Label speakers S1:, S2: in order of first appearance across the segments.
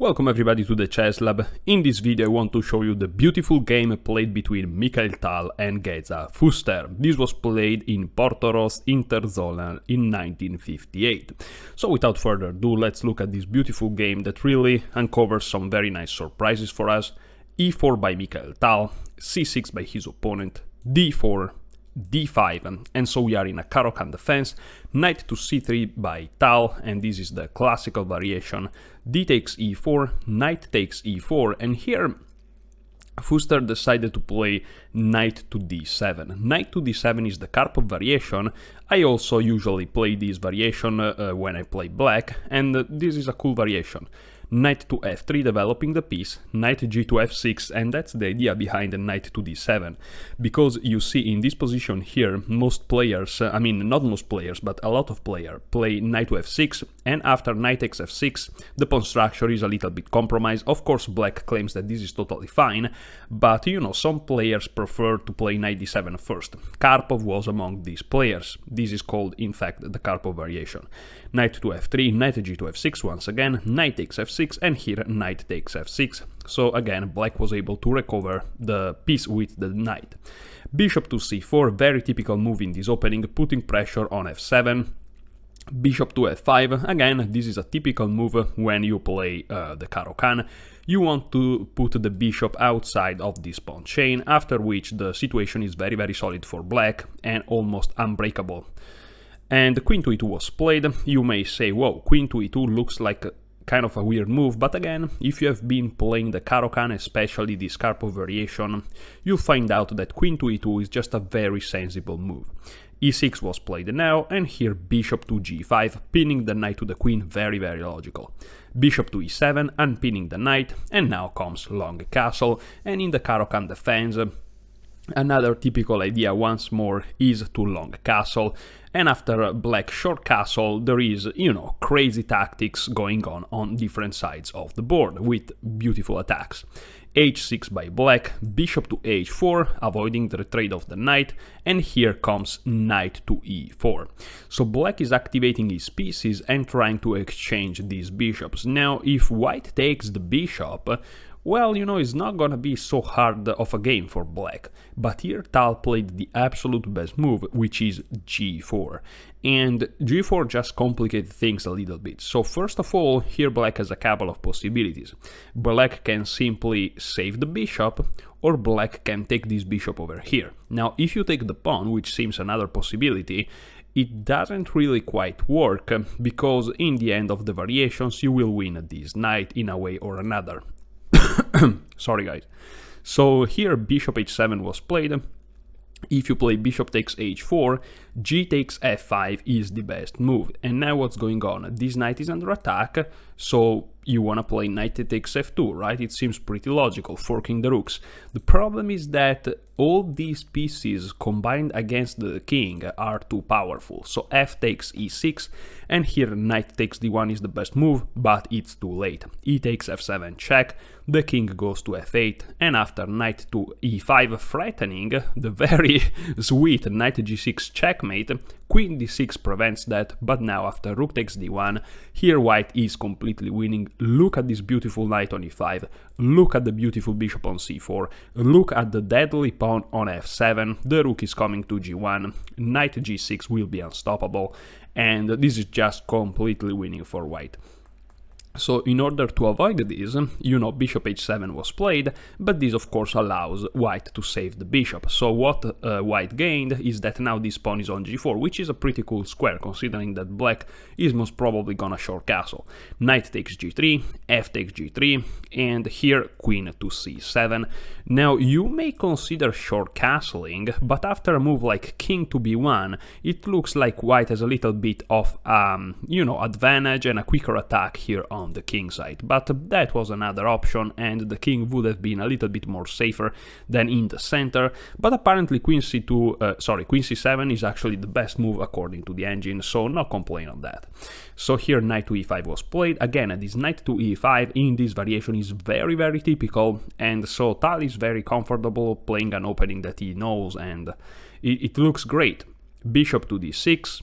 S1: Welcome everybody to the Chess Lab. In this video I want to show you the beautiful game played between Mikhail and Fuster. This was played in Portoroz, Interzonal in 1958. So without further ado, let's look at this beautiful game that really uncovers some very nice surprises for us. e4 by Mikhail, c6 by his opponent, d4, d5, and so we are in a Caro-Kann defense, knight to c3 by Tal, and this is the classical variation, d takes e4, knight takes e4, and here Fuster decided to play knight to d7. Knight to d7 is the Karpov variation. I also usually play this variation when I play black, and this is a cool variation. Knight to f3 developing the piece, knight g to f6, and that's the idea behind the knight to d7, because you see in this position here most players, I mean not most players but a lot of players play knight to f6, and after knight takes f6 the pawn structure is a little bit compromised. Of course black claims that this is totally fine, but you know, some players prefer to play knight d7 first. Karpov was among these players. This is called in fact the Karpov variation. Knight to f3, knight g to f6 once again, knight takes f6, and here knight takes f6. So again, black was able to recover the piece with the knight. Bishop to c4, very typical move in this opening, putting pressure on f7. Bishop to f5, again, this is a typical move when you play the Caro-Kann. You want to put the bishop outside of this pawn chain, after which the situation is very solid for black and almost unbreakable. And queen to e2 was played. You may say, whoa, queen to e2 looks like kind of a weird move, but again, if you have been playing the Caro-Kann, especially this Karpov variation, you'll find out that queen to e2 is just a very sensible move. e6 was played now, and here bishop to g5, pinning the knight to the queen, very logical. Bishop to e7, unpinning the knight, and now comes long castle, and in the Caro-Kann defense, another typical idea once more is to long castle, and after black short castle there is, you know, crazy tactics going on different sides of the board with beautiful attacks. h6 by black, bishop to h4, avoiding the trade of the knight, and here comes knight to e4. So black is activating his pieces and trying to exchange these bishops. Now if white takes the bishop, well, you know, it's not gonna be so hard of a game for black, but here Tal played the absolute best move, which is g4, and g4 just complicated things a little bit. So first of all, here black has a couple of possibilities. Black can simply save the bishop, or black can take this bishop over here. Now if you take the pawn, which seems another possibility, it doesn't really quite work, because in the end of the variations you will win this knight in a way or another. Sorry guys. So here bishop h7 was played. If you play bishop takes h4, g takes f5 is the best move. And now what's going on? This knight is under attack, so you wanna play knight takes f2, right? It seems pretty logical, forking the rooks. The problem is that all these pieces combined against the king are too powerful. So f takes e6, and here knight takes d1 is the best move, but it's too late. E takes f7 check, the king goes to f8, and after knight to e5 threatening the very sweet knight g6 checkmate, queen d6 prevents that, but now after rook takes d1, here white is completely winning. Look at this beautiful knight on e5, look at the beautiful bishop on c4, look at the deadly pawn on f7, the rook is coming to g1, knight g6 will be unstoppable, and this is just completely winning for white. So in order to avoid this, you know, bishop h7 was played, but this of course allows white to save the bishop. So what white gained is that now this pawn is on g4, which is a pretty cool square considering that black is most probably gonna short castle. Knight takes g3, f takes g3, and here queen to c7. Now you may consider short castling, but after a move like king to b1, it looks like white has a little bit of, you know, advantage and a quicker attack here on the king side, but that was another option, and the king would have been a little bit more safer than in the center. But apparently queen c7 is actually the best move according to the engine, so no complaint on that. So here knight to e5 was played. Again, this knight to e5 in this variation is very typical, and so Tal is very comfortable playing an opening that he knows, and it looks great. Bishop to d6.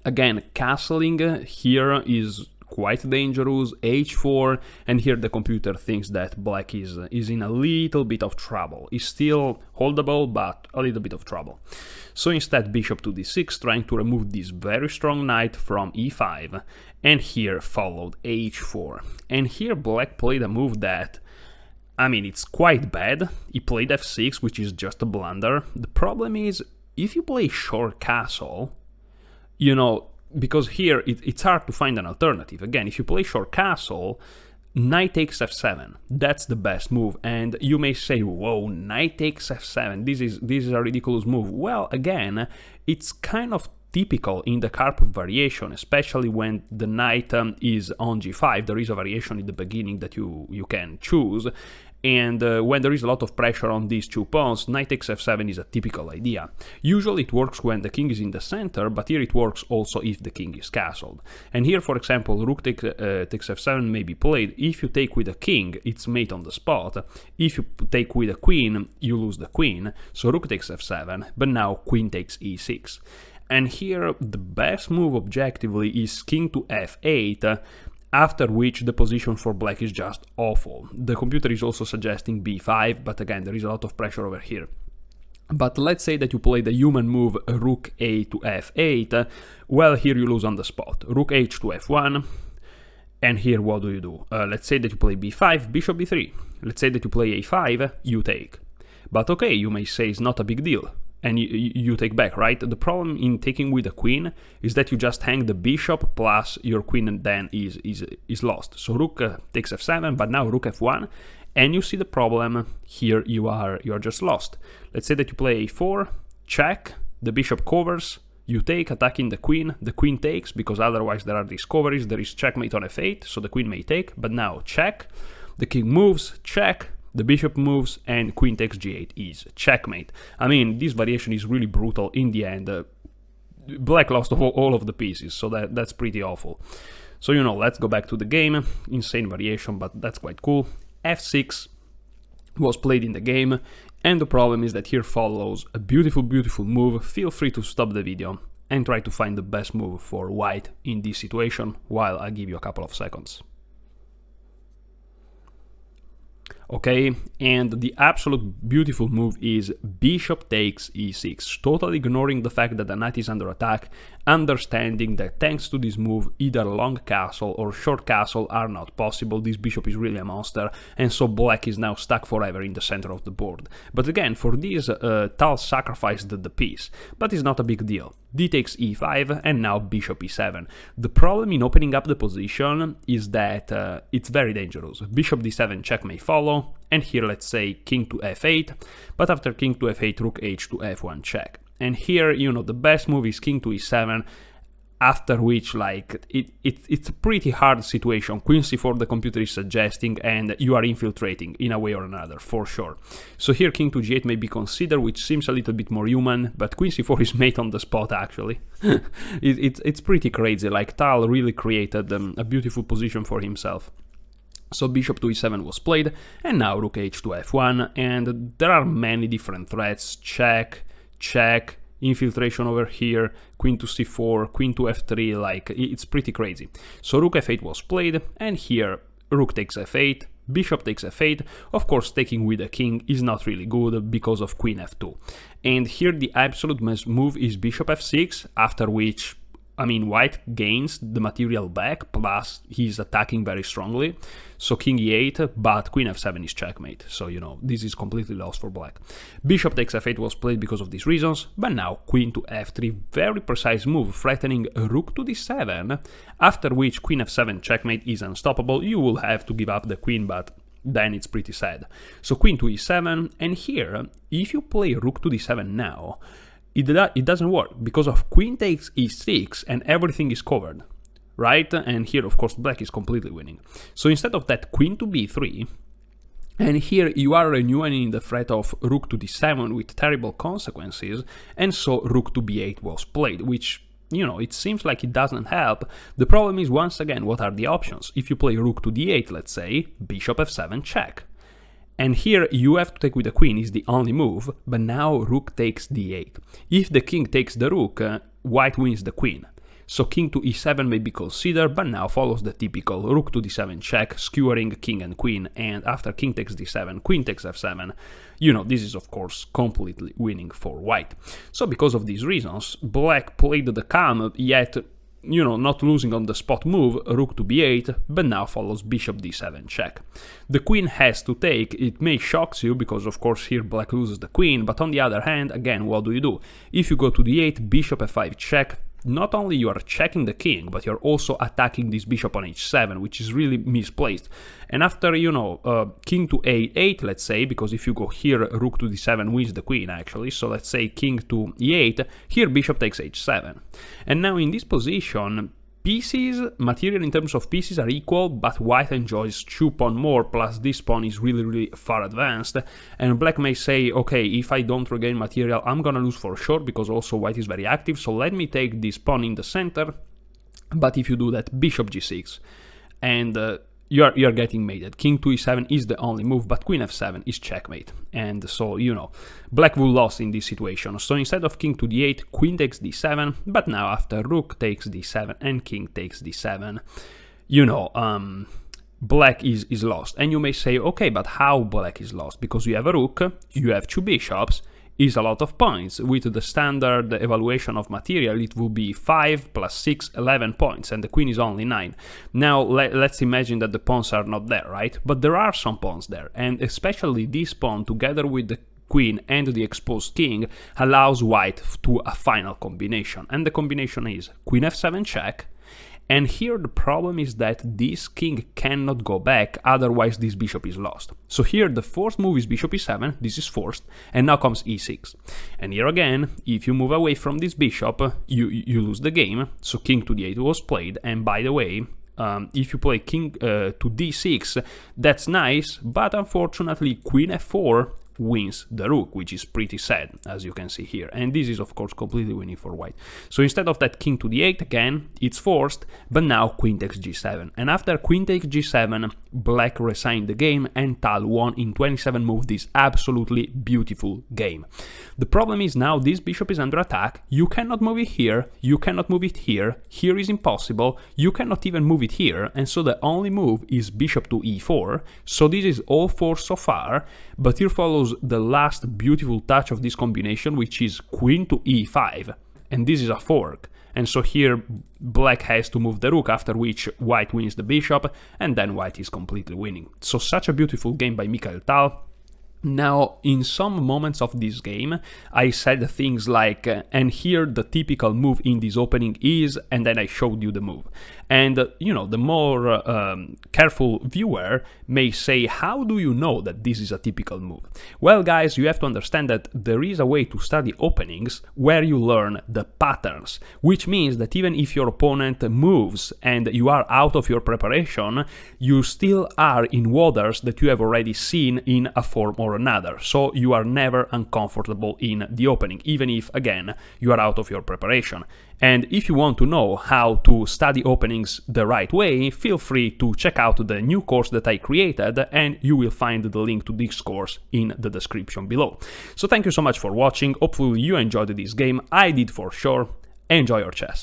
S1: Again, castling here is quite dangerous, h4, and here the computer thinks that black is in a little bit of trouble. It's still holdable, but a little bit of trouble. So instead bishop to d6, trying to remove this very strong knight from e5, and here followed h4. And here black played a move that, I mean, it's quite bad. He played f6, which is just a blunder. The problem is, if you play short castle, you know, because here it's hard to find an alternative. Again, if you play short castle, knight takes f7, that's the best move. And you may say, whoa, knight takes f7, this is a ridiculous move. Well, again, it's kind of typical in the Karpov variation, especially when the knight is on g5. There is a variation in the beginning that you can choose, and when there is a lot of pressure on these two pawns, knight takes f7 is a typical idea. Usually it works when the king is in the center, but here it works also if the king is castled. And here, for example, rook takes f7 may be played. If you take with a king, it's mate on the spot. If you take with a queen, you lose the queen, so rook takes f7, but now queen takes e6. And here the best move objectively is king to f8, after which the position for black is just awful. The computer is also suggesting b5, but again, there is a lot of pressure over here. But let's say that you play the human move rook a to f8, well, here you lose on the spot. Rook h to f1, and here what do? Let's say that you play b5, bishop b3. Let's say that you play a5, you take. But okay, you may say it's not a big deal, and you take back, right? The problem in taking with a queen is that you just hang the bishop plus your queen, and then is lost. So rook takes f7, but now rook f1, and you see the problem here. You are just lost. Let's say that you play a4, check, the bishop covers, you take, attacking the queen takes, because otherwise there are discoveries. There is checkmate on f8, so the queen may take, but now check, the king moves, check, the bishop moves, and queen takes g8 is checkmate. I mean, this variation is really brutal in the end. Black lost all of the pieces, so that's pretty awful. So, you know, let's go back to the game. Insane variation, but that's quite cool. f6 was played in the game, and the problem is that here follows a beautiful, beautiful move. Feel free to stop the video and try to find the best move for white in this situation, while I give you a couple of seconds. Okay, and the absolute beautiful move is bishop takes e6, totally ignoring the fact that the knight is under attack, understanding that thanks to this move either long castle or short castle are not possible. This bishop is really a monster, and so black is now stuck forever in the center of the board. But again, for this, Tal sacrificed the piece, but it's not a big deal. D takes e5, and now bishop e7. The problem in opening up the position is that it's very dangerous. Bishop d7 check may follow, and here let's say king to f8, but after king to f8, rook h to f1 check. And here, you know, the best move is king to e7, after which, like, it's a pretty hard situation. Queen c4 the computer is suggesting, and you are infiltrating in a way or another, for sure. So here king to g8 may be considered, which seems a little bit more human, but queen c4 is mate on the spot, actually. It's pretty crazy, like Tal really created a beautiful position for himself. So bishop to e7 was played, and now rook h to f1, and there are many different threats. Check, check, infiltration over here, queen to c4, queen to f3, like, it's pretty crazy. So rook f8 was played, and here rook takes f8, bishop takes f8. Of course, taking with a king is not really good because of queen f2. And here the absolute move is bishop f6, after which, I mean, white gains the material back, plus he's attacking very strongly. So king e8, but queen f7 is checkmate. So, you know, this is completely lost for black. Bishop takes f8 was played because of these reasons, but now queen to f3, very precise move, threatening rook to d7, after which queen f7 checkmate is unstoppable. You will have to give up the queen, but then it's pretty sad. So queen to e7, and here, if you play rook to d7 now, it doesn't work, because of queen takes e6 and everything is covered, right? And here, of course, black is completely winning. So instead of that, queen to b3, and here you are renewing the threat of rook to d7 with terrible consequences, and so rook to b8 was played, which, you know, it seems like it doesn't help. The problem is, once again, what are the options? If you play rook to d8, let's say, bishop f7 check. And here you have to take with the queen is the only move, but now rook takes d8. If the king takes the rook, white wins the queen. so king to e7 may be considered, but now follows the typical rook to d7 check, skewering king and queen, and after king takes d7, queen takes f7, you know, this is of course completely winning for white. So because of these reasons, black played the calm, yet, you know, not losing on the spot move, rook to b8, but now follows bishop d7 check. The queen has to take. It may shock you, because of course here black loses the queen, but on the other hand, again, what do? If you go to d8, bishop f5 check, not only you are checking the king, but you're also attacking this bishop on h7, which is really misplaced. And after, you know, king to a8, let's say, because if you go here, rook to d7 wins the queen, actually. So let's say king to e8, here bishop takes h7. And now in this position, pieces, material in terms of pieces are equal, but white enjoys 2 pawn more, plus this pawn is really far advanced, and black may say, okay, if I don't regain material, I'm gonna lose for sure, because also white is very active, so let me take this pawn in the center. But if you do that, bishop g6, and you're getting mated. King to e7 is the only move, but queen f7 is checkmate. And so, you know, black will lose in this situation. So instead of king to d8, queen takes d7, but now after rook takes d7 and king takes d7, you know, black is lost. And you may say, okay, but how black is lost? Because you have a rook, you have 2 bishops, is a lot of points. With the standard evaluation of material, it will be 5 plus 6, 11 points, and the queen is only 9. Now, let's imagine that the pawns are not there, right? But there are some pawns there, and especially this pawn, together with the queen and the exposed king, allows white to a final combination. And the combination is queen f7 check, and here the problem is that this king cannot go back, otherwise this bishop is lost. So here the fourth move is bishop e7, this is forced, and now comes e6. And here again, if you move away from this bishop, you lose the game, so king to d8 was played, and by the way, if you play king to d6, that's nice, but unfortunately queen f4 wins the rook, which is pretty sad, as you can see here, and this is of course completely winning for white. So instead of that king to d8, again, it's forced, but now queen takes g7, and after queen takes g7, black resigned the game, and Tal won in 27 moves this absolutely beautiful game. The problem is now this bishop is under attack, you cannot move it here, you cannot move it here, here is impossible, you cannot even move it here, and so the only move is bishop to e4, so this is all forced so far, but here follows the last beautiful touch of this combination, which is queen to e5, and this is a fork, and so here black has to move the rook, after which white wins the bishop, and then white is completely winning. So such a beautiful game by Mikhail Tal. Now, in some moments of this game, I said things like, and here the typical move in this opening is, and then I showed you the move. And, you know, the more careful viewer may say, how do you know that this is a typical move? Well, guys, you have to understand that there is a way to study openings where you learn the patterns, which means that even if your opponent moves and you are out of your preparation, you still are in waters that you have already seen in a form or another, so you are never uncomfortable in the opening, even if, again, you are out of your preparation. And if you want to know how to study openings the right way, feel free to check out the new course that I created, and you will find the link to this course in the description below. So thank you so much for watching, hopefully you enjoyed this game, I did for sure. Enjoy your chess!